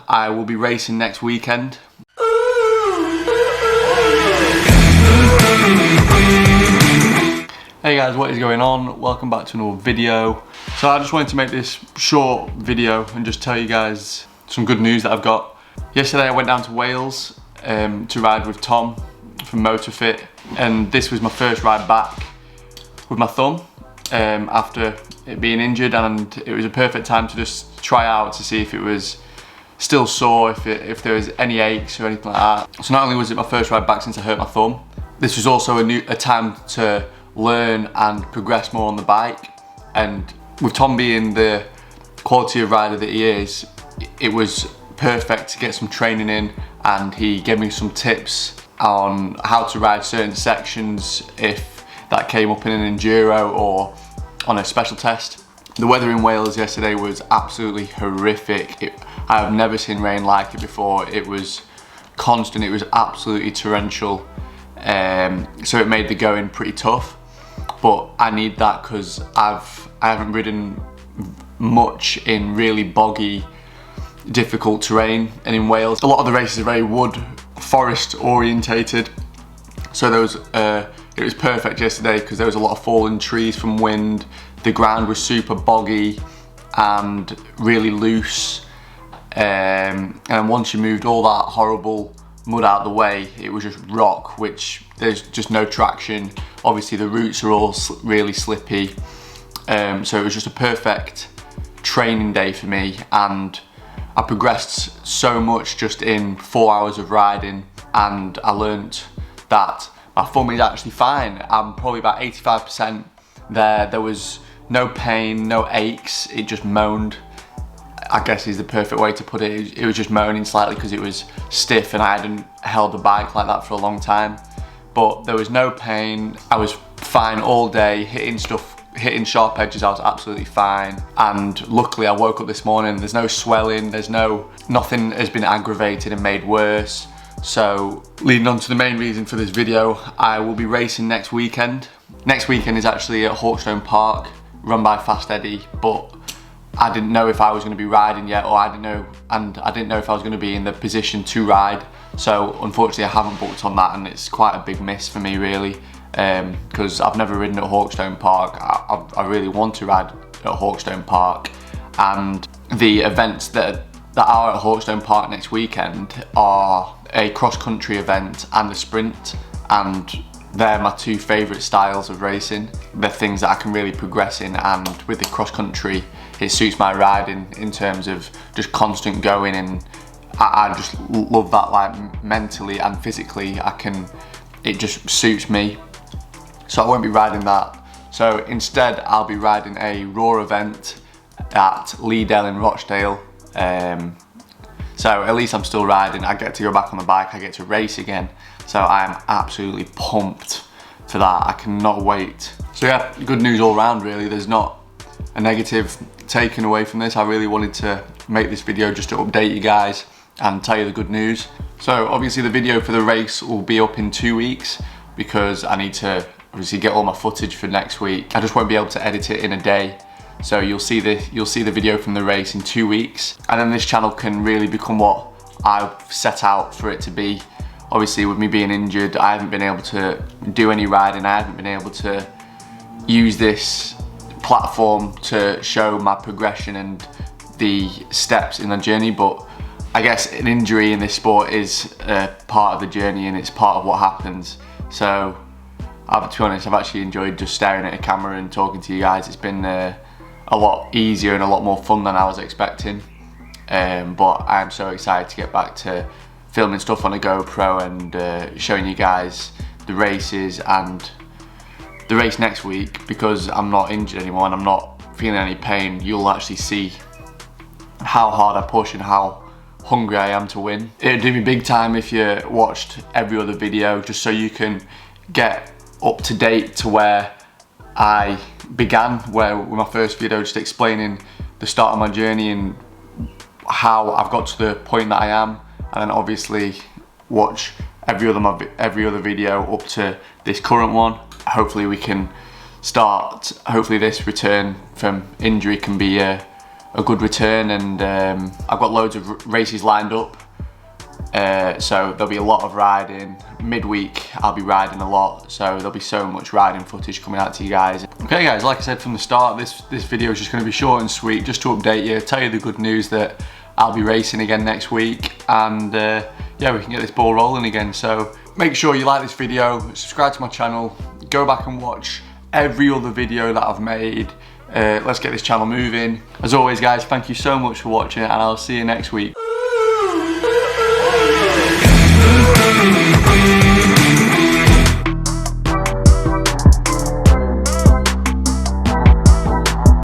I will be racing next weekend. Hey guys, what is going on? Welcome back to another video. So I just wanted to make this short video and just tell you guys some good news that I've got. Yesterday I went down to Wales to ride with Tom from Motorfit, and this was my first ride back with my thumb after it being injured, and it was a perfect time to just try out to see if it was still sore, if there was any aches or anything like that. So not only was it my first ride back since I hurt my thumb, this was also a time to learn and progress more on the bike. And with Tom being the quality of rider that he is, it was perfect to get some training in, and he gave me some tips on how to ride certain sections if that came up in an enduro or on a special test. The weather in Wales yesterday was absolutely horrific. I have never seen rain like it before. It was constant, it was absolutely torrential. So it made the going pretty tough, but I need that because I haven't ridden much in really boggy, difficult terrain. And in Wales, a lot of the races are very wood, forest orientated. So it was perfect yesterday because there was a lot of fallen trees from wind. The ground was super boggy and really loose. And once you moved all that horrible mud out of the way, it was just rock, which there's just no traction. Obviously the roots are all really slippy. So it was just a perfect training day for me, and I progressed so much just in 4 hours of riding, and I learnt that my thumb is actually fine. I'm probably about 85% there. There was no pain, no aches, it just moaned, I guess is the perfect way to put it. It was just moaning slightly because it was stiff and I hadn't held a bike like that for a long time. But there was no pain, I was fine all day, hitting sharp edges, I was absolutely fine. And luckily I woke up this morning, there's no swelling, nothing has been aggravated and made worse. So leading on to the main reason for this video, I will be racing next weekend. Next weekend is actually at Hawkstone Park, run by Fast Eddie, but I didn't know if I was going to be riding yet, or I didn't know if I was going to be in the position to ride. So unfortunately I haven't booked on that, and it's quite a big miss for me really, because I've never ridden at Hawkstone Park. I really want to ride at Hawkstone Park, and the events that are at Hawkstone Park next weekend are a cross-country event and a sprint, and they're my two favourite styles of racing. They're things that I can really progress in, and with the cross-country it suits my riding in terms of just constant going, and I just love that, like mentally and physically it just suits me. So I won't be riding that. So instead I'll be riding a raw event at Leedale in Rochdale. So at least I'm still riding, I get to go back on the bike, I get to race again. So I am absolutely pumped for that, I cannot wait. So yeah, good news all round really, there's not a negative taken away from this. I really wanted to make this video just to update you guys and tell you the good news. So obviously the video for the race will be up in 2 weeks because I need to obviously get all my footage for next week. I just won't be able to edit it in a day. So you'll see the video from the race in 2 weeks, and then this channel can really become what I've set out for it to be. Obviously with me being injured, I haven't been able to do any riding, I haven't been able to use this platform to show my progression and the steps in the journey, but I guess an injury in this sport is a part of the journey and it's part of what happens. So to be honest, I've actually enjoyed just staring at a camera and talking to you guys. It's been a lot easier and a lot more fun than I was expecting, but I'm so excited to get back to filming stuff on a GoPro and showing you guys the races and the race next week. Because I'm not injured anymore and I'm not feeling any pain, you'll actually see how hard I push and how hungry I am to win. It'd do me big time if you watched every other video, just so you can get up to date to where I began, with my first video, just explaining the start of my journey and how I've got to the point that I am, and then obviously watch every other video up to this current one. Hopefully we can hopefully this return from injury can be a a good return, and I've got loads of races lined up. So there'll be a lot of riding. Midweek I'll be riding a lot, so there'll be so much riding footage coming out to you guys. Okay guys, like I said from the start, this video is just going to be short and sweet, just to update you, tell you the good news that I'll be racing again next week, and yeah, we can get this ball rolling again. So make sure you like this video, subscribe to my channel, go back and watch every other video that I've made. Let's get this channel moving. As always guys, thank you so much for watching, and I'll see you next week.